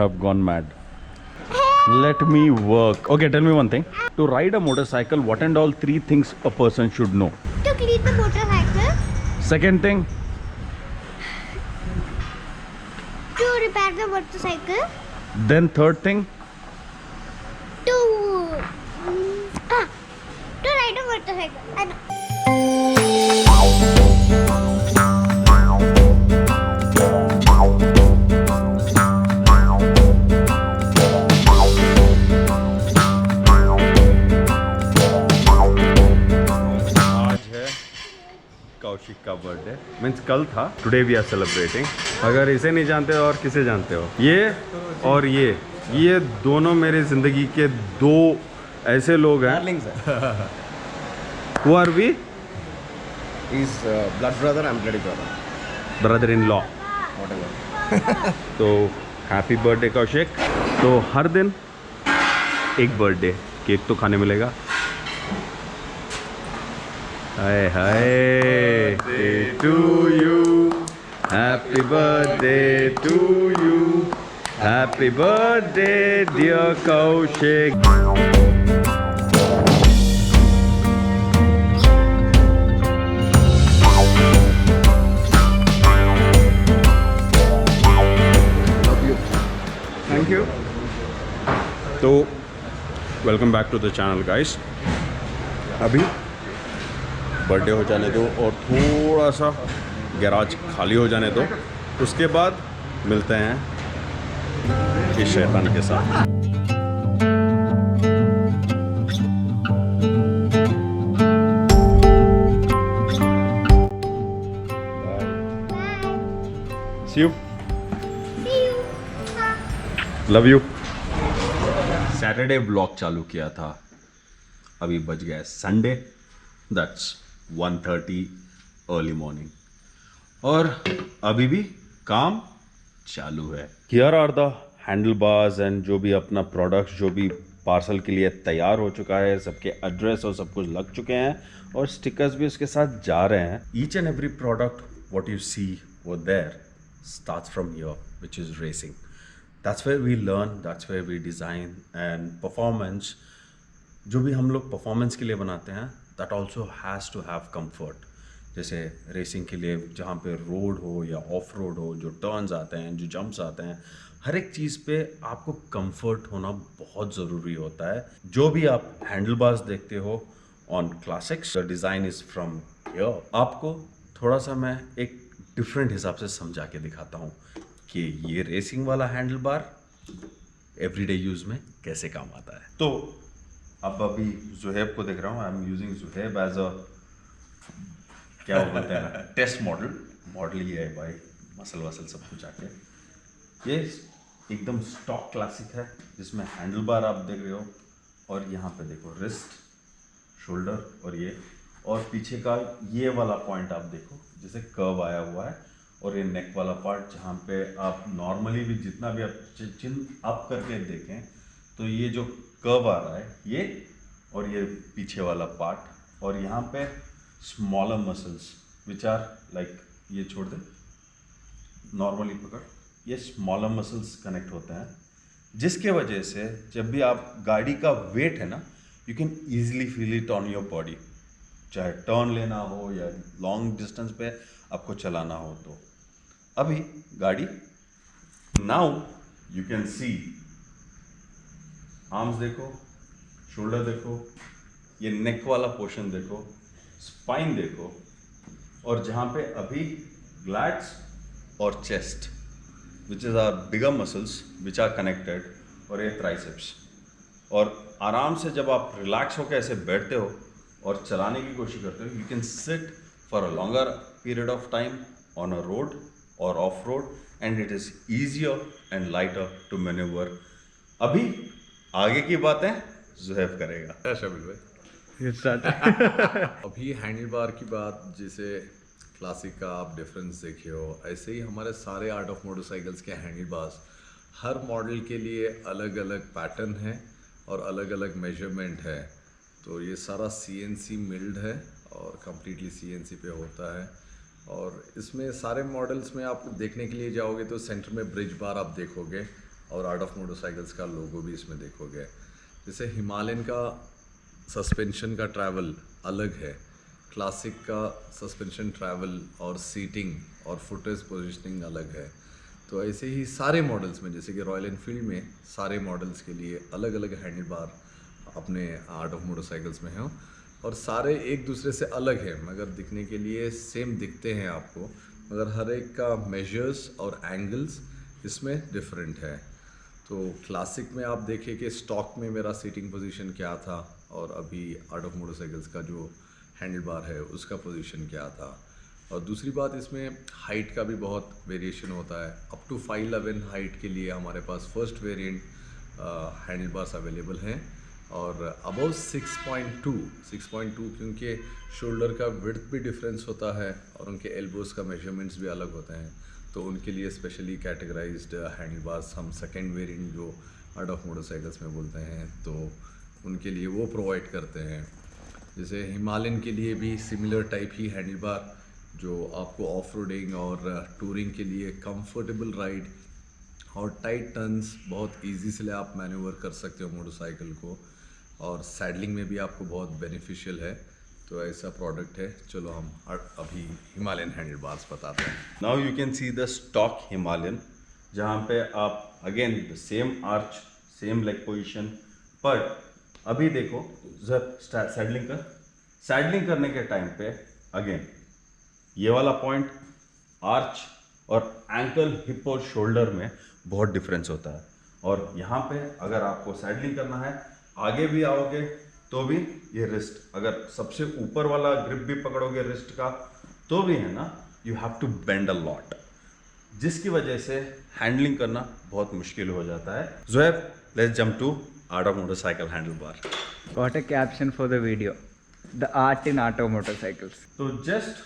have gone mad. Let me work. Okay, tell me one thing. To ride a motorcycle, what and all three things a person should know? To clean the motorcycle. Second thing, To repair the motorcycle. then third thing, To to ride a motorcycle. I know. आज है कौशिक का birthday means कल था. Today we are celebrating. अगर इसे नहीं जानते और किसे जानते हो, ये और ये दोनों मेरी जिंदगी के दो ऐसे लोग हैं. Who are we? He's blood brother, I'm bloody brother. Brother in law. Whatever. तो हैप्पी बर्थडे कौशिक. तो हर दिन एक बर्थडे केक तो खाने मिलेगा. Hi hi to you, happy birthday to you, happy birthday dear Kaushik. Love you. Thank you. तो welcome back to the channel guys. अभी बर्थडे हो जाने दो और थोड़ा सा गैराज खाली हो जाने दो, उसके बाद मिलते हैं इस शैतान के साथ. See you. See you. Love you. Saturday vlog चालू किया था, अभी बज गया संडे. दैट्स 1:30 अर्ली मॉर्निंग और अभी भी काम चालू है. Here are the handle bars and जो भी अपना प्रोडक्ट्स जो भी पार्सल के लिए तैयार हो चुका है, सबके एड्रेस और सब कुछ लग चुके हैं और स्टिकर्स भी उसके साथ जा रहे हैं. Each and every product what you see वो there starts from here, which is racing. That's where we learn, that's where we design and performance. जो भी हम लोग परफॉर्मेंस के लिए बनाते हैं, that also has to have comfort. जैसे रेसिंग के लिए जहाँ पे रोड हो या ऑफ रोड हो, जो टर्न्स आते हैं, जो जंप्स आते हैं, हर एक चीज़ पे आपको कंफर्ट होना बहुत ज़रूरी होता है. जो भी आप हैंडल बार्स देखते हो on classics, the design is from here. आपको थोड़ा सा मैं एक डिफरेंट हिसाब से समझा के दिखाता हूँ कि ये रेसिंग वाला हैंडल बार एवरीडे यूज़ में कैसे काम आता है. तो अब अभी जुहैब को देख रहा हूँ. I am using Zuhaib as a क्या बोलते हैं टेस्ट मॉडल ही है भाई. मसल वसल सब कुछ आके ये एकदम स्टॉक क्लासिक है, जिसमें हैंडल बार आप देख रहे हो और यहाँ पे देखो रिस्ट, शोल्डर और ये, और पीछे का ये वाला पॉइंट आप देखो जैसे कर्व आया हुआ है, और ये नेक वाला पार्ट जहाँ पे आप नॉर्मली भी जितना भी आप चिन अप करके देखें तो ये जो कर्व आ रहा है ये, और ये पीछे वाला पार्ट, और यहाँ पे smaller muscles which are like, ये छोड़ दे, नॉर्मली पकड़, ये स्मॉलर मसल्स कनेक्ट होते हैं, जिसके वजह से जब भी आप गाड़ी का वेट है ना, you can easily feel it on your body. चाहे टर्न लेना हो या लॉन्ग डिस्टेंस पे आपको चलाना हो. तो अभी गाड़ी now you can see arms देखो, शोल्डर देखो, ये नेक वाला पोर्शन देखो, स्पाइन देखो, और जहाँ पे अभी ग्लैट्स और chest which is are bigger muscles which are connected, और ये ट्राइसेप्स. और आराम से जब आप रिलैक्स होकर ऐसे बैठते हो और चलाने की कोशिश करते हो, you can sit for a longer period of time on a road और off road, and it is easier and lighter to manoeuvre. अभी आगे की बातें जुहैब करेगा. शामिल भाई. अभी हैंडल बार की बात, जैसे क्लासिक का आप डिफरेंस देखे हो, ऐसे ही हमारे सारे आर्ट ऑफ मोटरसाइकिल्स के हैंडल बार्स हर मॉडल के लिए अलग अलग पैटर्न है और अलग अलग मेजरमेंट है. तो ये सारा CNC मिल्ड है और कम्प्लीटली CNC पे होता है. और इसमें सारे मॉडल्स में आप देखने के लिए जाओगे तो सेंटर में ब्रिज बार आप देखोगे, और आर्ट ऑफ मोटरसाइकिल्स का लोगो भी इसमें देखोगे। जैसे हिमालयन का सस्पेंशन का ट्रैवल अलग है, क्लासिक का सस्पेंशन ट्रैवल और सीटिंग और फुटेज पोजीशनिंग अलग है। तो ऐसे ही सारे मॉडल्स में, जैसे कि रॉयल एनफील्ड में सारे मॉडल्स के लिए अलग अलग हैंडल बार अपने आर्ट ऑफ मोटरसाइकिल्स में हैं, और सारे एक दूसरे से अलग हैं, मगर दिखने के लिए सेम दिखते हैं आपको, मगर हर एक का मेजर्स और एंगल्स इसमें डिफरेंट है। तो क्लासिक में आप देखें कि स्टॉक में मेरा सीटिंग पोजीशन क्या था, और अभी आर्ट ऑफ मोटरसाइकिल्स का जो हैंडल बार है उसका पोजीशन क्या था। और दूसरी बात, इसमें हाइट का भी बहुत वेरिएशन होता है। अप टू 5'11" हाइट के लिए हमारे पास first variant handle bars available हैं, और अबव 6.2 क्योंकि शोल्डर का विड्थ भी डिफरेंस होता है और उनके एल्बोज़ का मेजरमेंट्स भी अलग होते हैं, तो उनके लिए स्पेशली कैटेगराइज्ड हैंडल बार्स हम सेकेंड वेरिएंट जो आर्ट ऑफ मोटरसाइकिल्स में बोलते हैं, तो उनके लिए वो प्रोवाइड करते हैं। जैसे हिमालयन के लिए भी सिमिलर टाइप ही हैंडल बार, जो आपको ऑफ रोडिंग और टूरिंग के लिए कंफर्टेबल राइड और टाइट टर्न्स बहुत इजी से आप मैन्यूवर कर सकते हो मोटरसाइकिल को, और सैडलिंग में भी आपको बहुत बेनिफिशियल है। तो ऐसा प्रोडक्ट है। चलो हम अभी हिमालयन हैंडल बार्स बताते हैं। Now you can see the stock Himalayan, जहाँ पे आप again the same arch, same leg position, पर अभी देखो जब सैडलिंग करने के टाइम पे अगेन ये वाला पॉइंट आर्च और एंकल, हिप और शोल्डर में बहुत डिफरेंस होता है। और यहाँ पे अगर आपको सैडलिंग करना है, आगे भी आओगे तो भी ये रिस्ट, अगर सबसे ऊपर वाला ग्रिप भी पकड़ोगे रिस्ट का तो भी है ना, you have to bend a lot, जिसकी वजह से हैंडलिंग करना बहुत मुश्किल हो जाता है। Zuhaib, let's jump to art of motorcycle handle bar. What a caption for the video. The art in auto motorcycles. तो जस्ट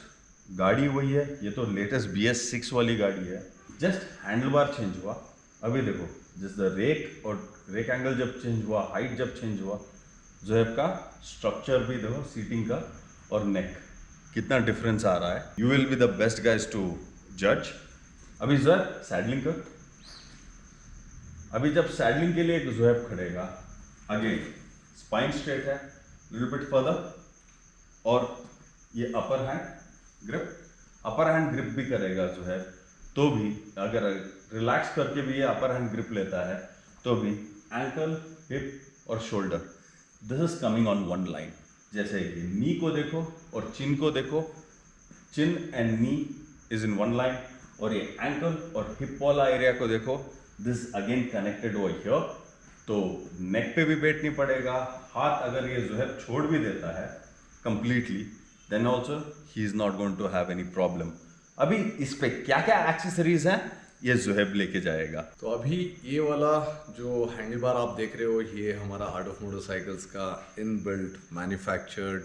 गाड़ी वही है, ये तो लेटेस्ट BS6 वाली गाड़ी है, जस्ट हैंडल बार चेंज हुआ। अभी देखो जस्ट द रेक और रेक एंगल जब चेंज हुआ, हाइट जब चेंज हुआ, ज़ुहैब का स्ट्रक्चर भी देखो, सीटिंग का और नेक, कितना डिफरेंस आ रहा है। You will be the best guys to जज। अभी ज़ुहैब सैडलिंग कर। अभी जब सैडलिंग के लिए एक ज़ुहैब खड़ेगा, अगेन स्पाइन स्ट्रेट है, लिटिल बिट फर्दर, और ये अपर हैंड ग्रिप भी करेगा ज़ुहैब, तो भी अगर रिलैक्स करके भी ये अपर हैंड ग्रिप लेता है तो भी एंकल, हिप और shoulder, this is coming on one line. जैसे कि नी को देखो और चिन को देखो, chin and knee is in one line, और ये एंकल और हिप वाला एरिया को देखो, this again connected over here, तो नेक पे भी बैठनी पड़ेगा। हाथ अगर ये ज़ुहैब छोड़ भी देता है completely, then also he is not going to have any problem. अभी इस पे क्या क्या एक्सेसरीज हैं ये ज़ुहैब लेके जाएगा। तो अभी ये वाला जो हैंडल बार आप देख रहे हो, ये हमारा आर्ट ऑफ मोटरसाइकिल्स का इनबिल्ट, मैन्युफैक्चर्ड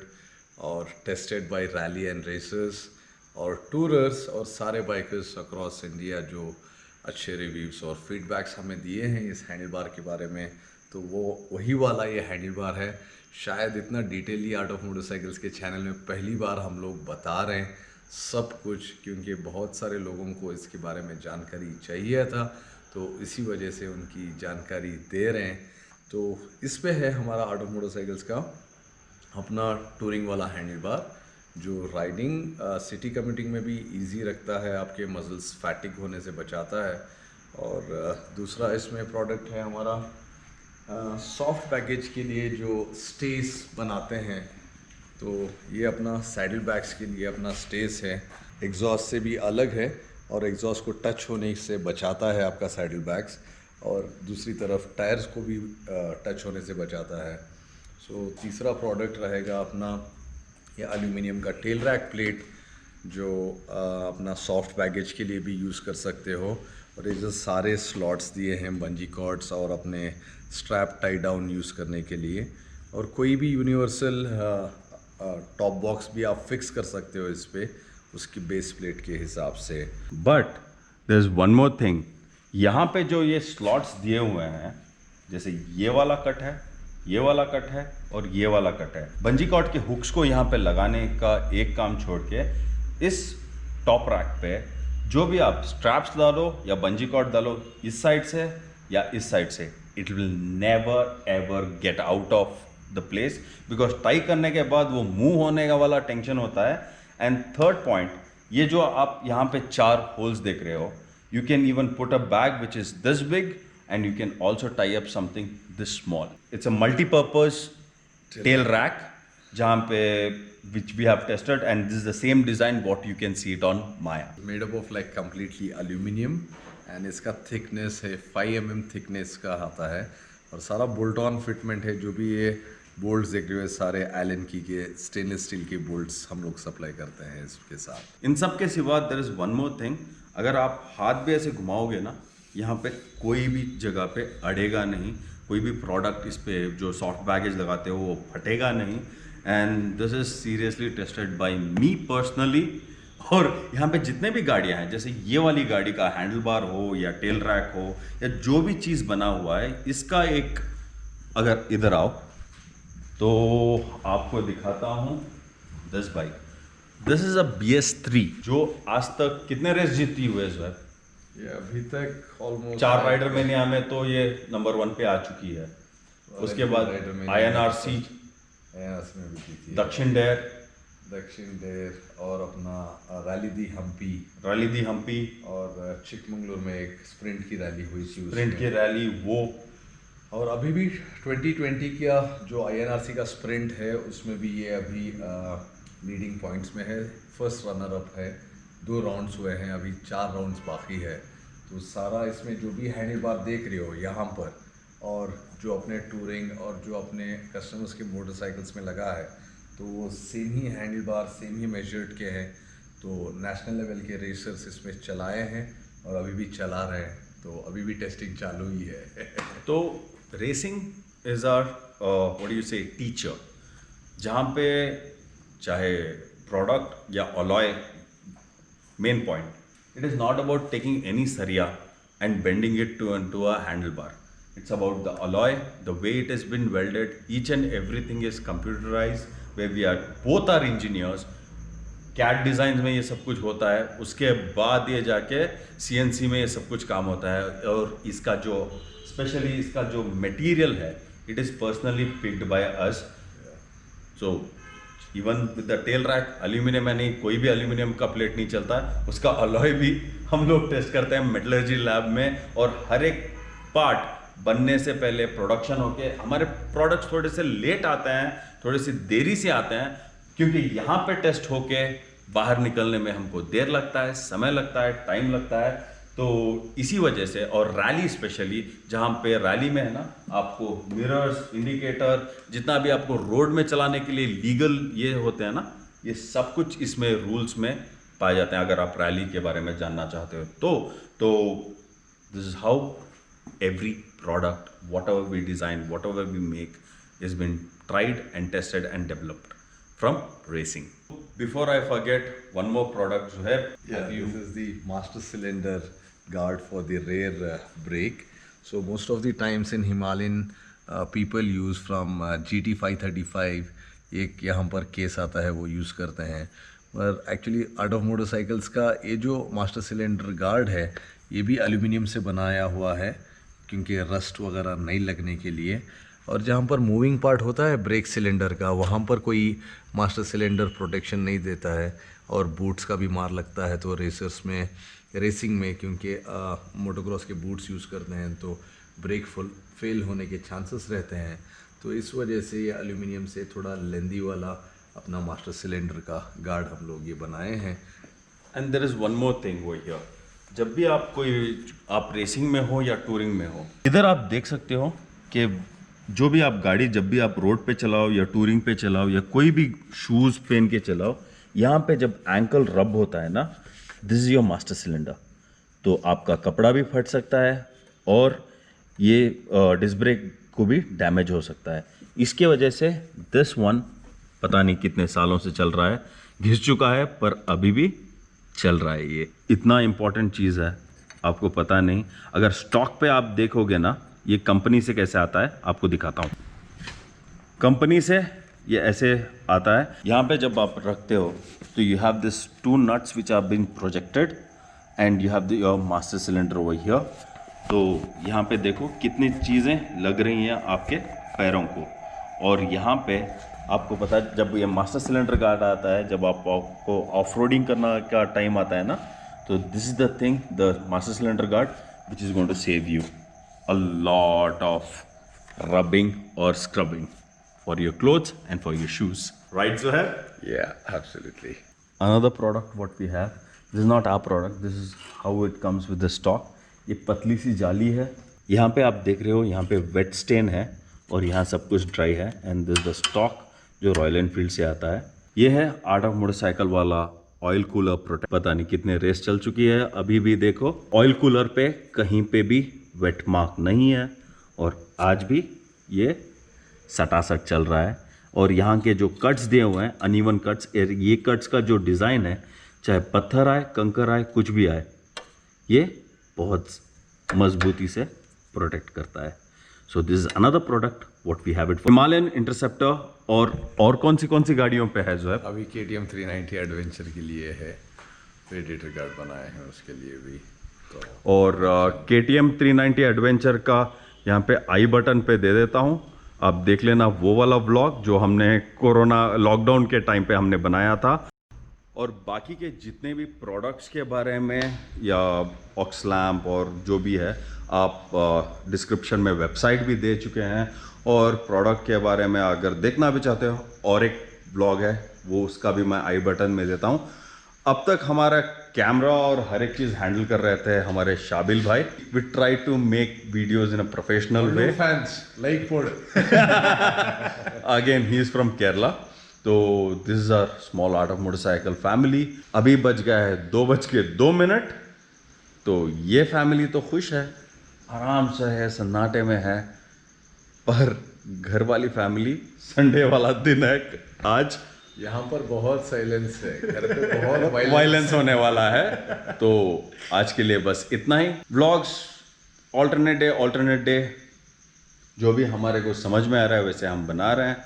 और tested by rally and racers और टूरर्स और सारे बाइकर्स अक्रॉस इंडिया जो अच्छे रिव्यूज़ और फीडबैक्स हमें दिए हैं इस हैंडल बार के बारे में, तो वो वही वाला ये हैंडल बार है। शायद इतना डिटेली आर्ट ऑफ मोटरसाइकिल्स के चैनल में पहली बार हम लोग बता रहे हैं सब कुछ, क्योंकि बहुत सारे लोगों को इसके बारे में जानकारी चाहिए था, तो इसी वजह से उनकी जानकारी दे रहे हैं। तो इस पे है हमारा आर्ट ऑफ मोटरसाइकिल्स का अपना टूरिंग वाला हैंडल बार, जो राइडिंग सिटी कम्यूटिंग में भी इजी रखता है, आपके मसल्स फैटिक होने से बचाता है। और दूसरा इसमें प्रोडक्ट है हमारा सॉफ्ट पैकेज के लिए जो स्टेस बनाते हैं, तो ये अपना सैडल बैग्स के लिए अपना स्टेस है, एग्जॉस्ट से भी अलग है और एग्जॉस्ट को टच होने से बचाता है आपका सैडल बैग्स, और दूसरी तरफ टायर्स को भी टच होने से बचाता है। सो तीसरा प्रोडक्ट रहेगा अपना ये एल्यूमिनियम का टेल रैक प्लेट, जो अपना सॉफ्ट बैगेज के लिए भी यूज़ कर सकते हो, और ये जो सारे स्लॉट्स दिए हैं बंजी कॉर्ड्स और अपने स्ट्रैप टाई डाउन यूज़ करने के लिए, और कोई भी यूनिवर्सल टॉप बॉक्स भी आप फिक्स कर सकते हो इस पे उसकी बेस प्लेट के हिसाब से। But there is one more thing, यहाँ पे जो ये स्लॉट्स दिए हुए हैं, जैसे ये वाला कट है, ये वाला कट है और ये वाला कट है, बंजी कॉर्ड के हुक्स को यहाँ पे लगाने का एक काम छोड़ के इस टॉप रैक पे जो भी आप स्ट्रैप्स डालो या बंजी कॉर्ड डालो, इस साइड से या इस साइड से, it will never ever get out of the place, because tie करने के बाद वो मूव होने का वाला टेंशन होता है. एंड थर्ड पॉइंट, ये जो आप यहाँ पे 4 होल्स देख रहे हो, you can even put a bag which is this big and you can also tie up something this small. It's a multipurpose tail rack जहाँ पे which we have tested, and this is the same design what you can see it on Maya. Made up of like completely aluminium and इसका thickness है 5 mm thickness का आता है और सारा bolt on fitment है. जो भी ये बोल्ट्स देख रहे हो सारे एलन की के स्टेनलेस स्टील के बोल्ट्स हम लोग सप्लाई करते हैं इसके साथ. इन सब के सिवा there is one more thing, अगर आप हाथ भी ऐसे घुमाओगे ना, यहाँ पे कोई भी जगह पे अड़ेगा नहीं, कोई भी प्रोडक्ट इस पे जो सॉफ्ट बैगेज लगाते हो वो फटेगा नहीं. And this is seriously tested by me personally. और यहाँ पे जितने भी गाड़ियाँ हैं, जैसे ये वाली गाड़ी का हैंडल बार हो या टेल रैक हो या जो भी चीज़ बना हुआ है, इसका एक, अगर इधर आओ तो आपको दिखाता हूँ this bike. This is a BS3 जो आज तक कितने रेस जीती हुए है. ये अभी तक ऑलमोस्ट 4 राइडर मैनिया में तो ये नंबर 1 पे आ चुकी है. उसके बाद INRC, में भी की थी, दक्षिण डेयर और अपना रैली दी हम्पी और चिकमंगलूर में एक स्प्रिंट की रैली हुई थी. प्रिंट की रैली वो. और अभी भी 2020 का जो INRC का स्प्रिंट है उसमें भी ये अभी लीडिंग पॉइंट्स में है. फर्स्ट रनर अप है. 2 राउंड्स हुए हैं, अभी 4 राउंड्स बाकी है. तो सारा इसमें जो भी हैंडल बार देख रहे हो यहाँ पर, और जो अपने टूरिंग और जो अपने कस्टमर्स के मोटरसाइकिल्स में लगा है, तो वो सेम ही हैंडल बार, सेम ही मेजर्ड के हैं. तो नेशनल लेवल के रेसर्स इसमें चलाए हैं और अभी भी चला रहे हैं. तो अभी भी टेस्टिंग चालू ही है. तो racing is our what do you say teacher, जहाँ पे चाहे प्रोडक्ट या alloy, main point, it is not about taking any saria and bending it into a handlebar. It's about the alloy, the way it has been welded. Each and everything is computerized, where we are both are engineers. CAD designs में ये सब कुछ होता है, उसके बाद ये जाके CNC में ये सब कुछ काम होता है. और इसका जो स्पेशली इसका जो मटेरियल है, it is personally picked by us. So even with the tail rack, aluminium है, नहीं कोई भी एल्यूमिनियम का प्लेट नहीं चलता है. उसका अलॉय भी हम लोग टेस्ट करते हैं मेटलर्जी लैब में. और हर एक पार्ट बनने से पहले प्रोडक्शन होके, हमारे प्रोडक्ट्स थोड़े से लेट आते हैं, थोड़ी सी देरी से आते हैं, क्योंकि यहाँ पे टेस्ट होके बाहर निकलने में हमको देर लगता है, समय लगता है, टाइम लगता है. तो इसी वजह से, और रैली स्पेशली, जहाँ पे रैली में है ना, आपको मिरर्स, इंडिकेटर, जितना भी आपको रोड में चलाने के लिए लीगल ये होते हैं ना, ये सब कुछ इसमें रूल्स में पाए जाते हैं. अगर आप रैली के बारे में जानना चाहते हो तो this is how every product, whatever we design, whatever we make, is been tried and tested and developed from racing. Before I forget, one more product, Zuhair. This is the master cylinder guard for the rear brake. So most of the times in Himalayan people use from GT 535. एक यहाँ पर case आता है वो use करते हैं. पर actually art of motorcycles का ये जो मास्टर सिलेंडर गार्ड है, ये भी एल्यूमिनियम से बनाया हुआ है, क्योंकि रस्ट वगैरह नहीं लगने के लिए. और जहाँ पर मूविंग पार्ट होता है ब्रेक सिलेंडर का, वहाँ पर कोई मास्टर सिलेंडर प्रोटेक्शन नहीं देता है, और बूट्स का भी मार लगता है. तो रेसिंग में क्योंकि मोटोक्रॉस के बूट्स यूज़ करते हैं, तो ब्रेक फेल होने के चांसेस रहते हैं. तो इस वजह से ये एल्यूमिनियम से थोड़ा लेंदी वाला अपना मास्टर सिलेंडर का गार्ड हम लोग ये बनाए हैं. And there is one more thing वो हियर, जब भी आप रेसिंग में हो या टूरिंग में हो, इधर आप देख सकते हो कि जो भी आप गाड़ी, जब भी आप रोड पे चलाओ या टूरिंग पे चलाओ या कोई भी शूज़ पहन के चलाओ, यहाँ पे जब एंकल रब होता है ना, this is your master cylinder. तो आपका कपड़ा भी फट सकता है और ये डिस्क ब्रेक को भी डैमेज हो सकता है. इसके वजह से दिस वन पता नहीं कितने सालों से चल रहा है, घिस चुका है, पर अभी भी चल रहा है. ये इतना इम्पॉर्टेंट चीज़ है, आपको पता नहीं. अगर स्टॉक पे आप देखोगे ना, ये कंपनी से कैसे आता है आपको दिखाता हूँ. कंपनी से ये ऐसे आता है. यहाँ पे जब आप रखते हो तो you have this 2 nuts which are being projected and you have your master cylinder over here. तो यहाँ पे देखो कितनी चीज़ें लग रही हैं आपके पैरों को। और यहाँ पे आपको पता है जब ये मास्टर सिलेंडर गार्ड आता है, जब आपको ऑफ रोडिंग करना का टाइम आता है ना, तो this is the thing, the master cylinder guard which is going to save you a lot of rubbing or scrubbing for your clothes and for your shoes. Right, Zohair? Yeah, absolutely. Another product what we have, this is not our product, this is how it comes with the stock. ये पतली सी जाली है, यहाँ पे आप देख रहे हो, यहाँ पे वेट स्टेन है और यहाँ सब कुछ ड्राई है। एंड दिस द स्टॉक जो रॉयल एनफील्ड से आता है। ये है आर्ट ऑफ मोटरसाइकिल वाला ऑयल कूलर प्रोटेक्ट। पता नहीं कितने रेस चल चुकी है, अभी भी देखो ऑयल कूलर पे कहीं पे भी वेट मार्क नहीं है और आज भी ये सटासट चल रहा है। और यहाँ के जो कट्स दिए हुए हैं, अनइवन कट्स, ये कट्स का जो डिज़ाइन है, चाहे पत्थर आए, कंकर आए, कुछ भी आए, ये बहुत मजबूती से प्रोटेक्ट करता है। So this is another product what we have it. Himalayan interceptor और कौन सी गाड़ियों पे है जो है? अभी KTM 390 एडवेंचर के लिए है, प्रेडेटर गार्ड बनाए हैं उसके लिए भी। तो और KTM 390 एडवेंचर का यहाँ पे आई बटन पे दे देता हूँ, आप देख लेना वो वाला व्लॉग जो हमने कोरोना लॉकडाउन के टाइम पे हमने बनाया था। और बाकी के जितने भी प्रोडक्ट्स के बारे में या ऑक्स लैम्प और जो भी है, आप डिस्क्रिप्शन में वेबसाइट भी दे चुके हैं। और प्रोडक्ट के बारे में अगर देखना भी चाहते हो, और एक ब्लॉग है वो, उसका भी मैं आई बटन में देता हूँ। अब तक हमारा कैमरा और हर एक चीज़ हैंडल कर रहे थे हमारे शाबिल भाई। We try to make videos in a professional way. Fans like food. Again he is from Kerala. तो this is our small art of motorcycle family. अभी बज गया है 2:02। तो ये फैमिली तो खुश है, आराम से है, सन्नाटे में है। पर घर वाली फैमिली, संडे वाला दिन है आज, यहाँ पर बहुत साइलेंस है, घर पे बहुत वायलेंस होने वाला है। तो आज के लिए बस इतना ही। व्लॉग्स ऑल्टरनेट डे जो भी हमारे को समझ में आ रहा है वैसे हम बना रहे हैं।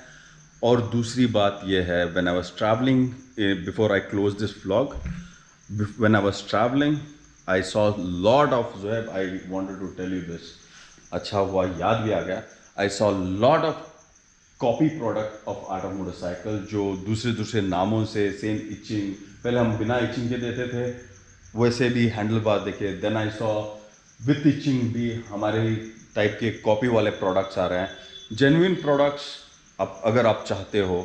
और दूसरी बात ये है, when I was travelling, before I close this vlog, when I was travelling I saw lot of, Zohaib I wanted to tell you this, अच्छा हुआ याद भी आ गया, I saw lot of copy product of art of motorcycle जो दूसरे नामों से, सेम इचिंग, पहले हम बिना इचिंग के देते थे, वैसे भी हैंडल बार देखे। Then I saw with etching भी हमारे ही टाइप के कॉपी वाले प्रोडक्ट्स आ रहे हैं। जेन्युइन प्रोडक्ट्स अब अगर आप चाहते हो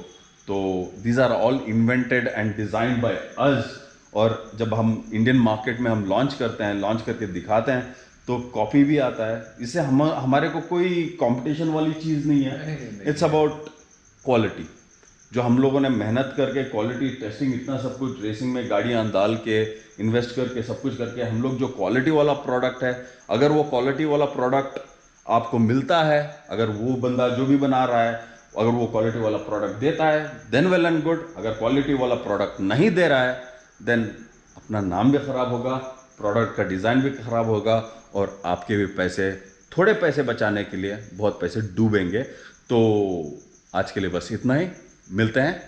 तो these are all invented and designed by us. और जब हम इंडियन मार्केट में हम लॉन्च करते हैं, लॉन्च करके दिखाते हैं, तो कॉपी भी आता है। इससे हमारे को कोई कंपटीशन वाली चीज़ नहीं है। इट्स अबाउट क्वालिटी, जो हम लोगों ने मेहनत करके क्वालिटी टेस्टिंग, इतना सब कुछ रेसिंग में गाड़ियाँ डाल के, इन्वेस्ट करके, सब कुछ करके हम लोग जो क्वालिटी वाला प्रोडक्ट है, अगर वो क्वालिटी वाला प्रोडक्ट आपको मिलता है, अगर वो बंदा जो भी बना रहा है अगर वो क्वालिटी वाला प्रोडक्ट देता है, देन वेल एंड गुड। अगर क्वालिटी वाला प्रोडक्ट नहीं दे रहा है, देन अपना नाम भी ख़राब होगा, प्रोडक्ट का डिज़ाइन भी ख़राब होगा और आपके भी पैसे, थोड़े पैसे बचाने के लिए बहुत पैसे डूबेंगे। तो आज के लिए बस इतना ही, मिलते हैं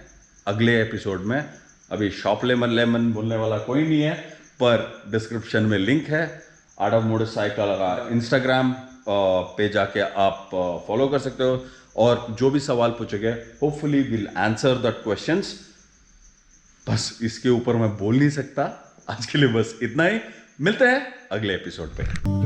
अगले एपिसोड में। अभी शॉप लेमन बोलने वाला कोई नहीं है, पर डिस्क्रिप्शन में लिंक है आर्ट ऑफ मोटरसाइकिल का इंस्टाग्राम पे जाके आप फॉलो कर सकते हो। और जो भी सवाल पूछोगे, hopefully will answer the questions. बस इसके ऊपर मैं बोल नहीं सकता। आज के लिए बस इतना ही, मिलते हैं अगले एपिसोड पे।